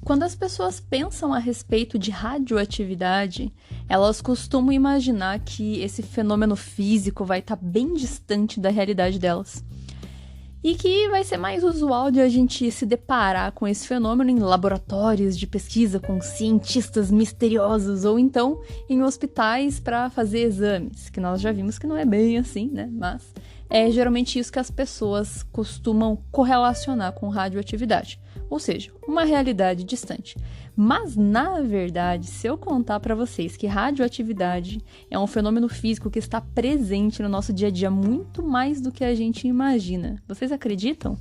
Quando as pessoas pensam a respeito de radioatividade, elas costumam imaginar que esse fenômeno físico vai estar bem distante da realidade delas. E que vai ser mais usual de a gente se deparar com esse fenômeno em laboratórios de pesquisa com cientistas misteriosos ou então em hospitais para fazer exames, que nós já vimos que não é bem assim, né? Mas é geralmente isso que as pessoas costumam correlacionar com radioatividade. Ou seja, uma realidade distante. Mas, na verdade, se eu contar para vocês que radioatividade é um fenômeno físico que está presente no nosso dia a dia muito mais do que a gente imagina, vocês acreditam?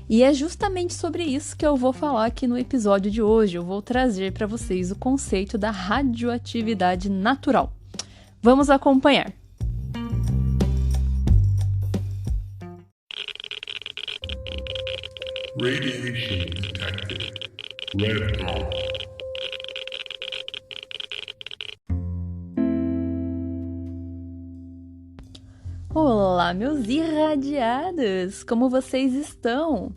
E é justamente sobre isso que eu vou falar aqui no episódio de hoje. Eu vou trazer para vocês o conceito da radioatividade natural. Vamos acompanhar! Radiation detected. Red dot. Olá, meus irradiados! Como vocês estão?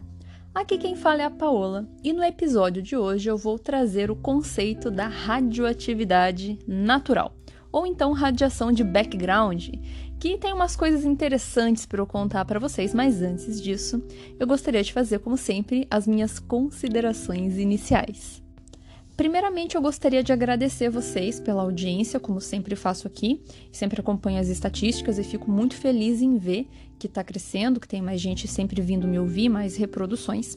Aqui quem fala é a Paola e no episódio de hoje eu vou trazer o conceito da radioatividade natural, ou então radiação de background, que tem umas coisas interessantes para eu contar para vocês, mas antes disso, eu gostaria de fazer, como sempre, as minhas considerações iniciais. Primeiramente, eu gostaria de agradecer vocês pela audiência, como sempre faço aqui, sempre acompanho as estatísticas e fico muito feliz em ver que está crescendo, que tem mais gente sempre vindo me ouvir, mais reproduções.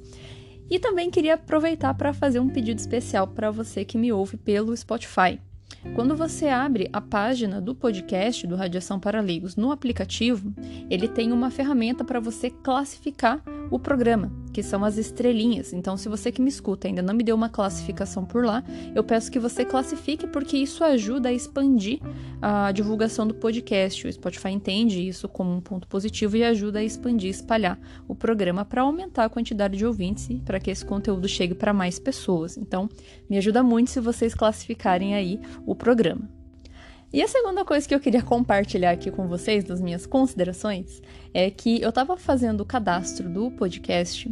E também queria aproveitar para fazer um pedido especial para você que me ouve pelo Spotify. Quando você abre a página do podcast do Radiação para Leigos no aplicativo, ele tem uma ferramenta para você classificar o programa, que são as estrelinhas. Então, se você que me escuta ainda não me deu uma classificação por lá, eu peço que você classifique, porque isso ajuda a expandir a divulgação do podcast. O Spotify entende isso como um ponto positivo e ajuda a expandir, espalhar o programa para aumentar a quantidade de ouvintes e para que esse conteúdo chegue para mais pessoas. Então, me ajuda muito se vocês classificarem aí o programa. E a segunda coisa que eu queria compartilhar aqui com vocês, das minhas considerações, é que eu estava fazendo o cadastro do podcast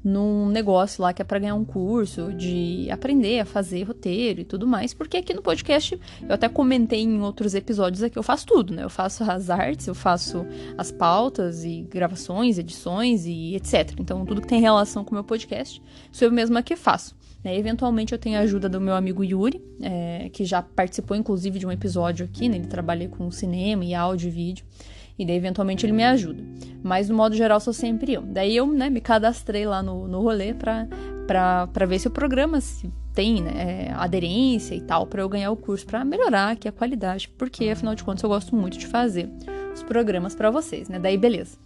num negócio lá que é para ganhar um curso de aprender a fazer roteiro e tudo mais, porque aqui no podcast, eu até comentei em outros episódios aqui, eu faço tudo, né? Eu faço as artes, eu faço as pautas e gravações, edições e etc. Então, tudo que tem relação com o meu podcast, sou eu mesma que faço. Eventualmente eu tenho a ajuda do meu amigo Yuri, que já participou inclusive de um episódio aqui, né? Ele trabalha com cinema e áudio e vídeo, e daí eventualmente ele me ajuda. Mas no modo geral sou sempre eu. Daí eu, né, me cadastrei lá no rolê pra ver se o programa se tem, né, aderência e tal, pra eu ganhar o curso, pra melhorar aqui a qualidade, porque afinal de contas eu gosto muito de fazer os programas pra vocês, né? Daí beleza.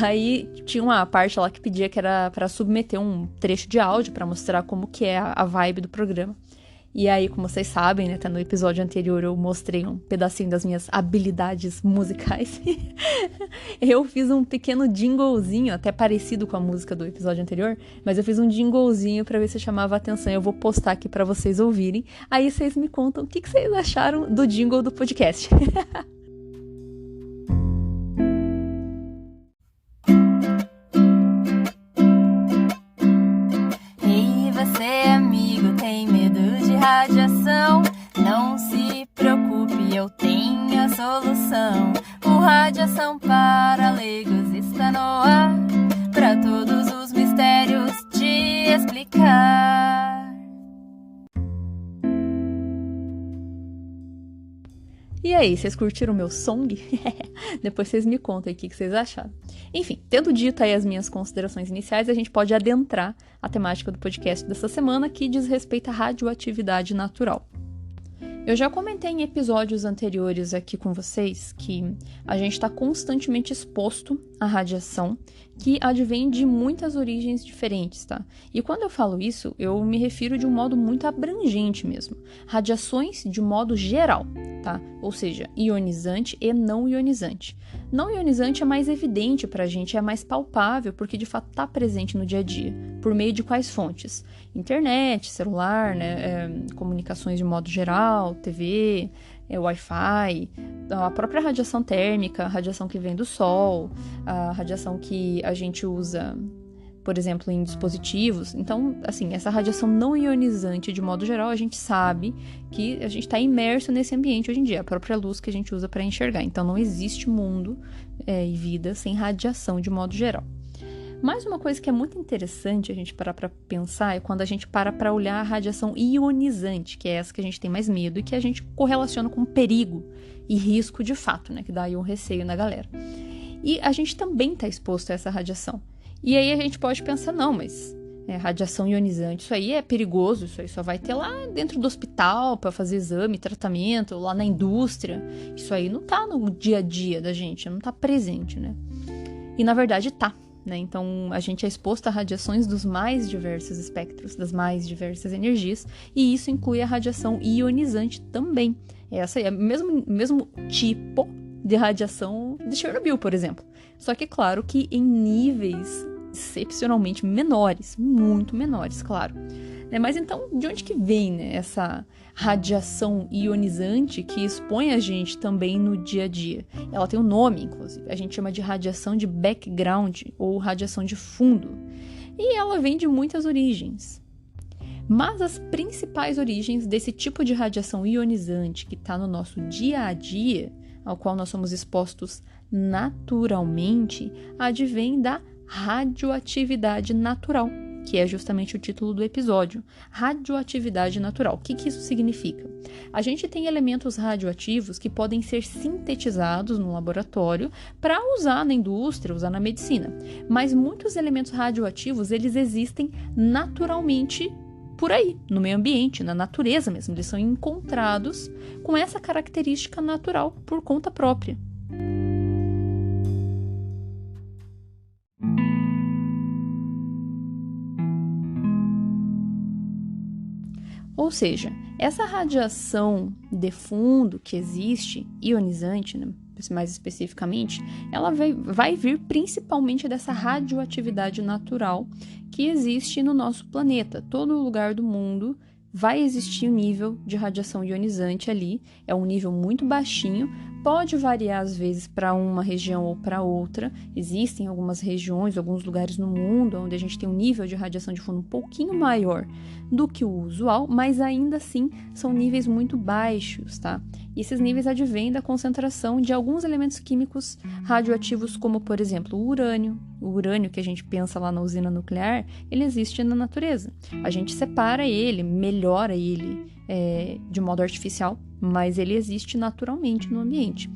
Aí tinha uma parte lá que pedia que era para submeter um trecho de áudio para mostrar como que é a vibe do programa. E aí, como vocês sabem, né, até no episódio anterior eu mostrei um pedacinho das minhas habilidades musicais. Eu fiz um pequeno jinglezinho, até parecido com a música do episódio anterior, mas eu fiz um jinglezinho para ver se chamava a atenção. Eu vou postar aqui para vocês ouvirem. Aí vocês me contam o que vocês acharam do jingle do podcast. Radiação, não se preocupe, eu tenho a solução. O Radiação para Leigos está no ar, para todos os mistérios te explicar. E aí, vocês curtiram o meu song? Depois vocês me contam aí o que vocês acharam. Enfim, tendo dito aí as minhas considerações iniciais, a gente pode adentrar a temática do podcast dessa semana, que diz respeito à radioatividade natural. Eu já comentei em episódios anteriores aqui com vocês que a gente está constantemente exposto à radiação que advém de muitas origens diferentes, tá? E quando eu falo isso, eu me refiro de um modo muito abrangente mesmo. Radiações de modo geral, tá? Ou seja, ionizante e não ionizante. Não ionizante é mais evidente pra gente, é mais palpável, porque de fato está presente no dia a dia. Por meio de quais fontes? Internet, celular, né? Comunicações de modo geral, TV, Wi-Fi, a própria radiação térmica, a radiação que vem do sol, a radiação que a gente usa por exemplo, em dispositivos. Então, assim, essa radiação não ionizante, de modo geral, a gente sabe que a gente está imerso nesse ambiente hoje em dia, a própria luz que a gente usa para enxergar. Então, não existe mundo e vida sem radiação, de modo geral. Mas uma coisa que é muito interessante a gente parar para pensar é quando a gente para olhar a radiação ionizante, que é essa que a gente tem mais medo e que a gente correlaciona com perigo e risco de fato, né? Que dá aí um receio na galera. E a gente também está exposto a essa radiação. E aí a gente pode pensar, não, mas radiação ionizante, isso aí é perigoso, isso aí só vai ter lá dentro do hospital para fazer exame, tratamento, lá na indústria. Isso aí não tá no dia a dia da gente, não tá presente, né? E na verdade tá, né? Então a gente é exposto a radiações dos mais diversos espectros, das mais diversas energias, e isso inclui a radiação ionizante também. Essa é o mesmo tipo de radiação de Chernobyl, por exemplo. Só que, claro, que em níveis excepcionalmente menores, muito menores, claro. Mas então, de onde que vem, né, essa radiação ionizante que expõe a gente também no dia a dia? Ela tem um nome, inclusive. A gente chama de radiação de background ou radiação de fundo. E ela vem de muitas origens. Mas as principais origens desse tipo de radiação ionizante que está no nosso dia a dia, ao qual nós somos expostos naturalmente, advém da radioatividade natural, que é justamente o título do episódio. Radioatividade natural. O que isso significa? A gente tem elementos radioativos que podem ser sintetizados no laboratório para usar na indústria, usar na medicina. Mas muitos elementos radioativos, eles existem naturalmente por aí, no meio ambiente, na natureza mesmo. Eles são encontrados com essa característica natural por conta própria. Ou seja, essa radiação de fundo que existe, ionizante, né, mais especificamente, ela vai vir principalmente dessa radioatividade natural que existe no nosso planeta. Todo lugar do mundo vai existir um nível de radiação ionizante ali, é um nível muito baixinho, pode variar às vezes para uma região ou para outra. Existem algumas regiões, alguns lugares no mundo onde a gente tem um nível de radiação de fundo um pouquinho maior do que o usual, mas ainda assim são níveis muito baixos, tá? E esses níveis advêm da concentração de alguns elementos químicos radioativos, como, por exemplo, o urânio. O urânio que a gente pensa lá na usina nuclear, ele existe na natureza. A gente separa ele, melhora ele de modo artificial, mas ele existe naturalmente no ambiente.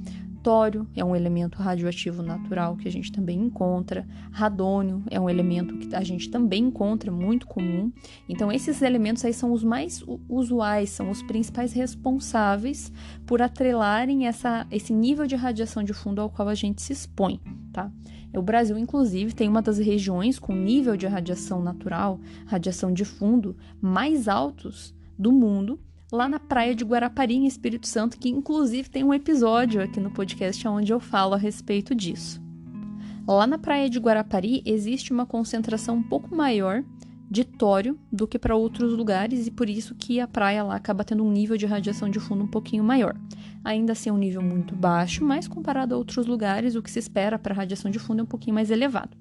Tório é um elemento radioativo natural que a gente também encontra. Radônio é um elemento que a gente também encontra, muito comum. Então, esses elementos aí são os mais usuais, são os principais responsáveis por atrelarem esse nível de radiação de fundo ao qual a gente se expõe, tá? O Brasil, inclusive, tem uma das regiões com nível de radiação natural, radiação de fundo, mais altos do mundo, lá na praia de Guarapari, em Espírito Santo, que inclusive tem um episódio aqui no podcast onde eu falo a respeito disso. Lá na praia de Guarapari existe uma concentração um pouco maior de tório do que para outros lugares, e por isso que a praia lá acaba tendo um nível de radiação de fundo um pouquinho maior. Ainda assim é um nível muito baixo, mas comparado a outros lugares, o que se espera para a radiação de fundo é um pouquinho mais elevado.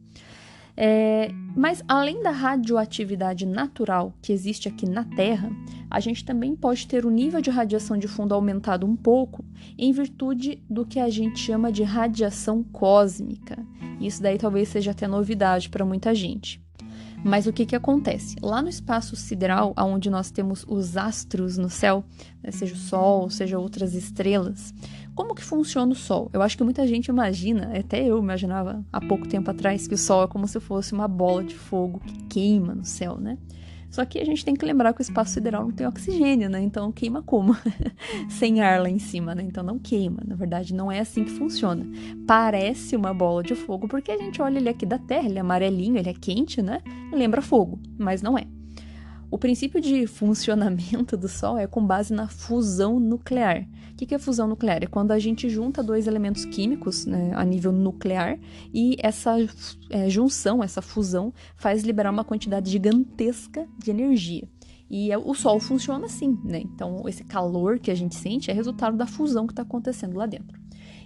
Mas além da radioatividade natural que existe aqui na Terra, a gente também pode ter o nível de radiação de fundo aumentado um pouco em virtude do que a gente chama de radiação cósmica. Isso daí talvez seja até novidade para muita gente. Mas o que acontece? Lá no espaço sideral, onde nós temos os astros no céu, né, seja o Sol, seja outras estrelas, como que funciona o Sol? Eu acho que muita gente imagina, até eu imaginava há pouco tempo atrás, que o Sol é como se fosse uma bola de fogo que queima no céu, né? Só que a gente tem que lembrar que o espaço sideral não tem oxigênio, né? Então queima como? Sem ar lá em cima, né? Então não queima. Na verdade, não é assim que funciona. Parece uma bola de fogo porque a gente olha ele aqui da Terra, ele é amarelinho, ele é quente, né? Lembra fogo, mas não é. O princípio de funcionamento do Sol é com base na fusão nuclear. O que é fusão nuclear? É quando a gente junta dois elementos químicos, né, a nível nuclear, e essa junção, essa fusão, faz liberar uma quantidade gigantesca de energia. E o Sol funciona assim, né? Então, esse calor que a gente sente é resultado da fusão que está acontecendo lá dentro.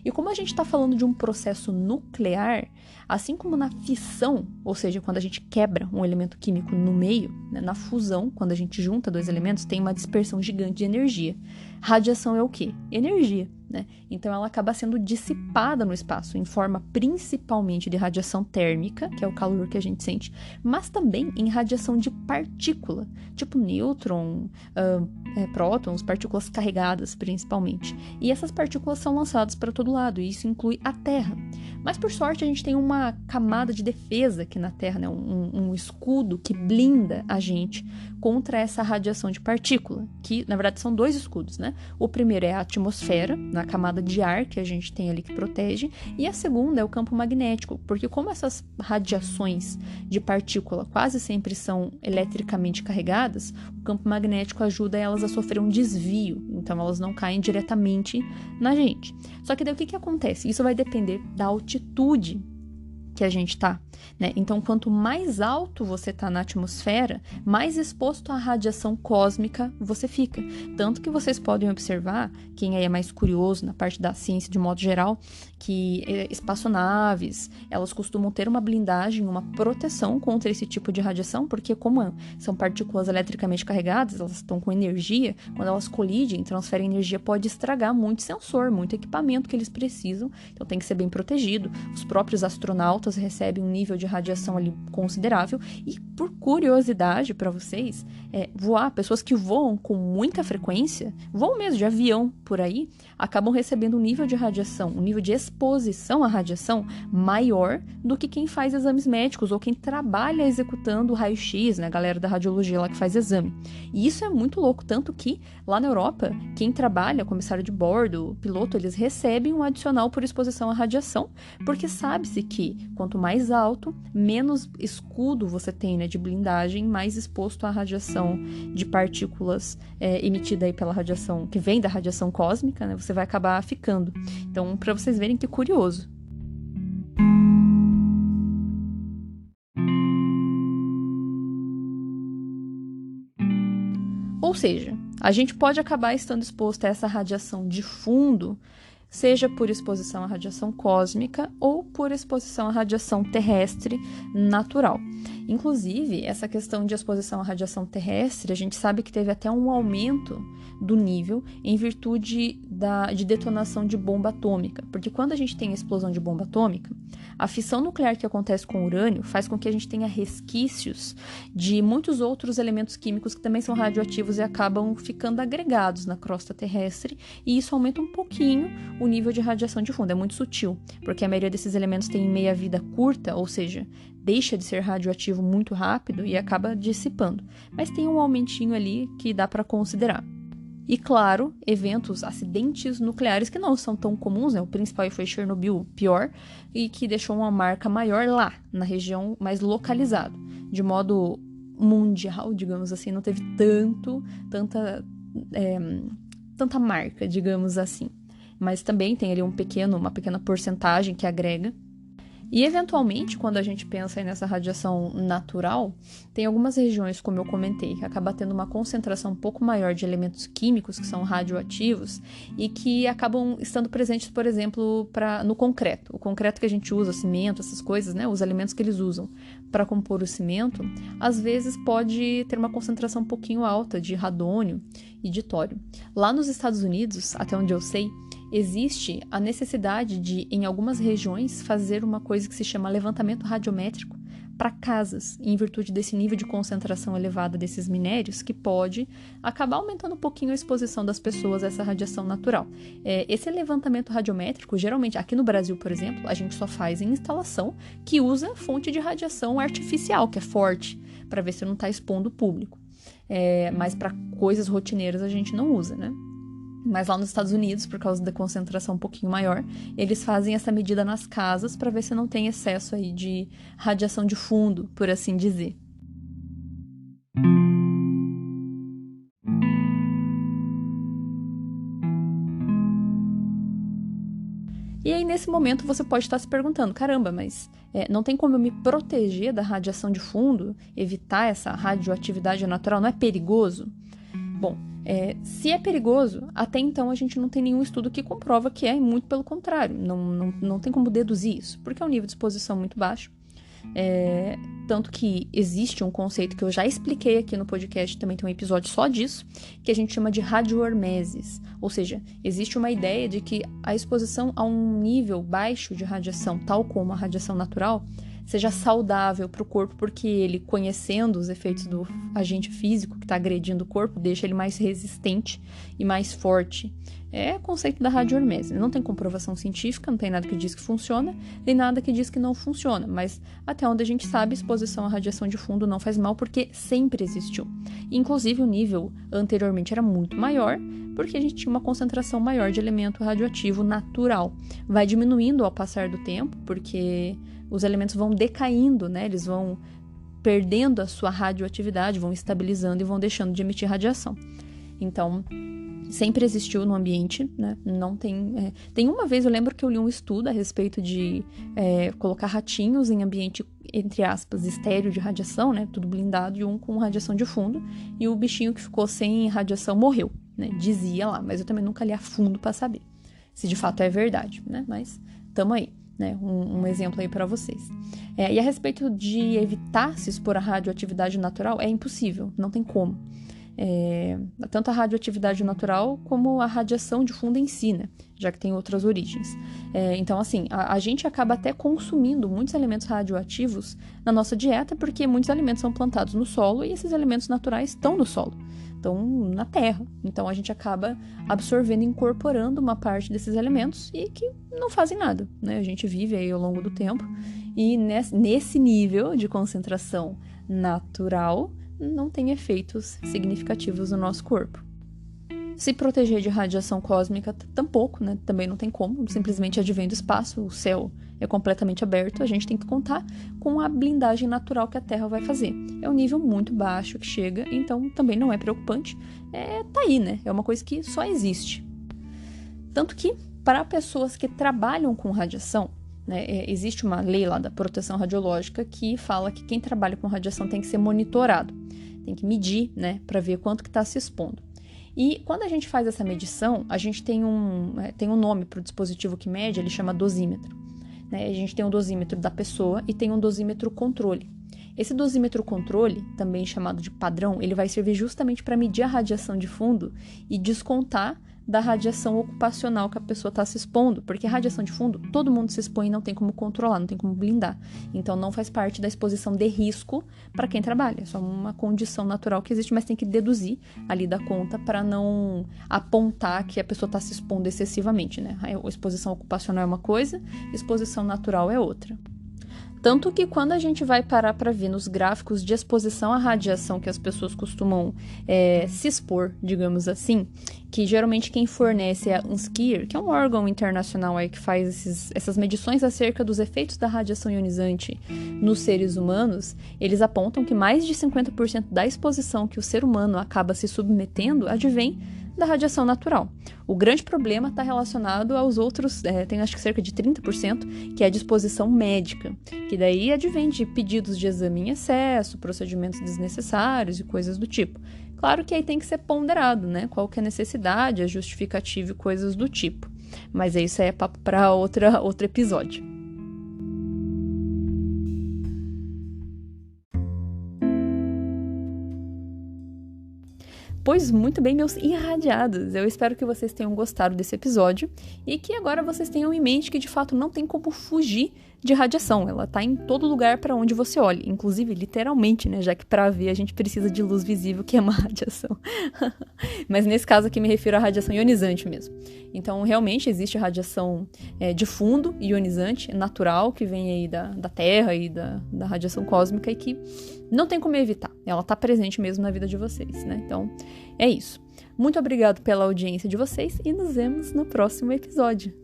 E como a gente está falando de um processo nuclear, assim como na fissão, ou seja, quando a gente quebra um elemento químico no meio, né, na fusão, quando a gente junta dois elementos, tem uma dispersão gigante de energia. Radiação é o quê? Energia, né? Então ela acaba sendo dissipada no espaço, em forma principalmente de radiação térmica, que é o calor que a gente sente, mas também em radiação de partícula, tipo nêutron, prótons, partículas carregadas principalmente. E essas partículas são lançadas para todo lado, e isso inclui a Terra. Mas por sorte a gente tem uma camada de defesa aqui na Terra, né? um escudo que blinda a gente contra essa radiação de partícula, que na verdade são dois escudos, né? O primeiro é a atmosfera, na camada de ar que a gente tem ali que protege, e a segunda é o campo magnético, porque como essas radiações de partícula quase sempre são eletricamente carregadas, o campo magnético ajuda elas a sofrer um desvio, então elas não caem diretamente na gente. Só que daí o que acontece? Isso vai depender da altitude que a gente tá, né? Então, quanto mais alto você tá na atmosfera, mais exposto à radiação cósmica você fica. Tanto que vocês podem observar, quem aí é mais curioso na parte da ciência de modo geral, que espaçonaves, elas costumam ter uma blindagem, uma proteção contra esse tipo de radiação, porque como são partículas eletricamente carregadas, elas estão com energia, quando elas colidem, transferem energia, pode estragar muito sensor, muito equipamento que eles precisam, então tem que ser bem protegido. Os próprios astronautas recebem um nível de radiação ali considerável, e por curiosidade para vocês, pessoas que voam com muita frequência, voam mesmo de avião por aí, acabam recebendo um nível de radiação, um nível de exposição à radiação maior do que quem faz exames médicos ou quem trabalha executando raio-x, né, a galera da radiologia lá que faz exame. E isso é muito louco, tanto que lá na Europa, quem trabalha, comissário de bordo, piloto, eles recebem um adicional por exposição à radiação, porque sabe-se que quanto mais alto, menos escudo você tem, né, de blindagem, mais exposto à radiação de partículas emitida aí pela radiação, que vem da radiação cósmica, né, você vai acabar ficando. Então, para vocês verem que curioso. Ou seja, a gente pode acabar estando exposto a essa radiação de fundo, seja por exposição à radiação cósmica ou por exposição à radiação terrestre natural. Inclusive, essa questão de exposição à radiação terrestre, a gente sabe que teve até um aumento do nível em virtude de detonação de bomba atômica, porque quando a gente tem a explosão de bomba atômica, a fissão nuclear que acontece com o urânio faz com que a gente tenha resquícios de muitos outros elementos químicos que também são radioativos e acabam ficando agregados na crosta terrestre, e isso aumenta um pouquinho o nível de radiação de fundo. É muito sutil, porque a maioria desses elementos tem meia-vida curta, ou seja, deixa de ser radioativo muito rápido e acaba dissipando. Mas tem um aumentinho ali que dá para considerar. E claro, acidentes nucleares que não são tão comuns, né? O principal foi Chernobyl, pior, e que deixou uma marca maior lá, na região mais localizada. De modo mundial, digamos assim, não teve tanta marca, digamos assim. Mas também tem ali uma pequena porcentagem que agrega. E, eventualmente, quando a gente pensa aí nessa radiação natural, tem algumas regiões, como eu comentei, que acaba tendo uma concentração um pouco maior de elementos químicos que são radioativos e que acabam estando presentes, por exemplo, no concreto. O concreto que a gente usa, o cimento, essas coisas, né, os elementos que eles usam para compor o cimento, às vezes pode ter uma concentração um pouquinho alta de radônio e de tório. Lá nos Estados Unidos, até onde eu sei, existe a necessidade de, em algumas regiões, fazer uma coisa que se chama levantamento radiométrico para casas, em virtude desse nível de concentração elevada desses minérios, que pode acabar aumentando um pouquinho a exposição das pessoas a essa radiação natural. Esse levantamento radiométrico, geralmente, aqui no Brasil, por exemplo, a gente só faz em instalação que usa fonte de radiação artificial, que é forte, para ver se não está expondo o público. Mas para coisas rotineiras a gente não usa, né? Mas lá nos Estados Unidos, por causa da concentração um pouquinho maior, eles fazem essa medida nas casas para ver se não tem excesso aí de radiação de fundo, por assim dizer. E aí, nesse momento, você pode estar se perguntando, caramba, mas não tem como eu me proteger da radiação de fundo, evitar essa radioatividade natural, não é perigoso? Bom, Se é perigoso, até então a gente não tem nenhum estudo que comprova que é, e muito pelo contrário, não tem como deduzir isso, porque é um nível de exposição muito baixo. Tanto que existe um conceito que eu já expliquei aqui no podcast, também tem um episódio só disso, que a gente chama de radiohormesis, ou seja, existe uma ideia de que a exposição a um nível baixo de radiação, tal como a radiação natural, seja saudável para o corpo, porque ele, conhecendo os efeitos do agente físico que está agredindo o corpo, deixa ele mais resistente e mais forte. É o conceito da radiohormese. Não tem comprovação científica, não tem nada que diz que funciona, nem nada que diz que não funciona, mas até onde a gente sabe, exposição à radiação de fundo não faz mal, porque sempre existiu. Inclusive, o nível anteriormente era muito maior, porque a gente tinha uma concentração maior de elemento radioativo natural. Vai diminuindo ao passar do tempo, porque os elementos vão decaindo, né? Eles vão perdendo a sua radioatividade, vão estabilizando e vão deixando de emitir radiação. Então, sempre existiu no ambiente, né? Não tem... Tem uma vez, eu lembro que eu li um estudo a respeito de colocar ratinhos em ambiente, entre aspas, estéreo de radiação, né? Tudo blindado, e um com radiação de fundo, e o bichinho que ficou sem radiação morreu, né? Dizia lá, mas eu também nunca li a fundo para saber se de fato é verdade, né? Mas tamo aí. Né, um exemplo aí para vocês. E a respeito de evitar se expor à radioatividade natural, é impossível, não tem como. Tanto a radioatividade natural como a radiação de fundo em si, né, já que tem outras origens. Então, assim, a gente acaba até consumindo muitos elementos radioativos na nossa dieta, porque muitos alimentos são plantados no solo e esses elementos naturais estão no solo. Estão na terra. Então, a gente acaba absorvendo e incorporando uma parte desses elementos e que não fazem nada, né? A gente vive aí ao longo do tempo e nesse nível de concentração natural não tem efeitos significativos no nosso corpo. Se proteger de radiação cósmica, tampouco, né? Também não tem como, simplesmente advém do espaço, o céu é completamente aberto, a gente tem que contar com a blindagem natural que a Terra vai fazer. É um nível muito baixo que chega, então também não é preocupante. Tá aí, né? É uma coisa que só existe. Tanto que, para pessoas que trabalham com radiação, né, existe uma lei lá da proteção radiológica que fala que quem trabalha com radiação tem que ser monitorado, tem que medir, né, para ver quanto que está se expondo. E quando a gente faz essa medição, a gente tem um nome para o dispositivo que mede, ele chama dosímetro. Né? A gente tem um dosímetro da pessoa e tem um dosímetro controle. Esse dosímetro controle, também chamado de padrão, ele vai servir justamente para medir a radiação de fundo e descontar da radiação ocupacional que a pessoa está se expondo, porque a radiação de fundo, todo mundo se expõe e não tem como controlar, não tem como blindar. Então, não faz parte da exposição de risco para quem trabalha. É só uma condição natural que existe, mas tem que deduzir ali da conta para não apontar que a pessoa está se expondo excessivamente, né? A exposição ocupacional é uma coisa, exposição natural é outra. Tanto que quando a gente vai parar para ver nos gráficos de exposição à radiação que as pessoas costumam se expor, digamos assim, que geralmente quem fornece é a UNSCEAR, que é um órgão internacional aí que faz essas medições acerca dos efeitos da radiação ionizante nos seres humanos, eles apontam que mais de 50% da exposição que o ser humano acaba se submetendo advém da radiação natural. O grande problema está relacionado aos outros, tem acho que cerca de 30%, que é a disposição médica, que daí advém de pedidos de exame em excesso, procedimentos desnecessários e coisas do tipo. Claro que aí tem que ser ponderado, né? Qual que é a necessidade, a justificativa e coisas do tipo. Mas isso é papo para outro episódio. Pois muito bem, meus irradiados, eu espero que vocês tenham gostado desse episódio e que agora vocês tenham em mente que de fato não tem como fugir de radiação, ela tá em todo lugar para onde você olhe, inclusive literalmente, né, já que para ver a gente precisa de luz visível, que é uma radiação. Mas nesse caso aqui me refiro à radiação ionizante mesmo. Então realmente existe radiação de fundo ionizante, natural, que vem aí da Terra e da radiação cósmica e que não tem como evitar, ela tá presente mesmo na vida de vocês, né? Então é isso. Muito obrigado pela audiência de vocês e nos vemos no próximo episódio.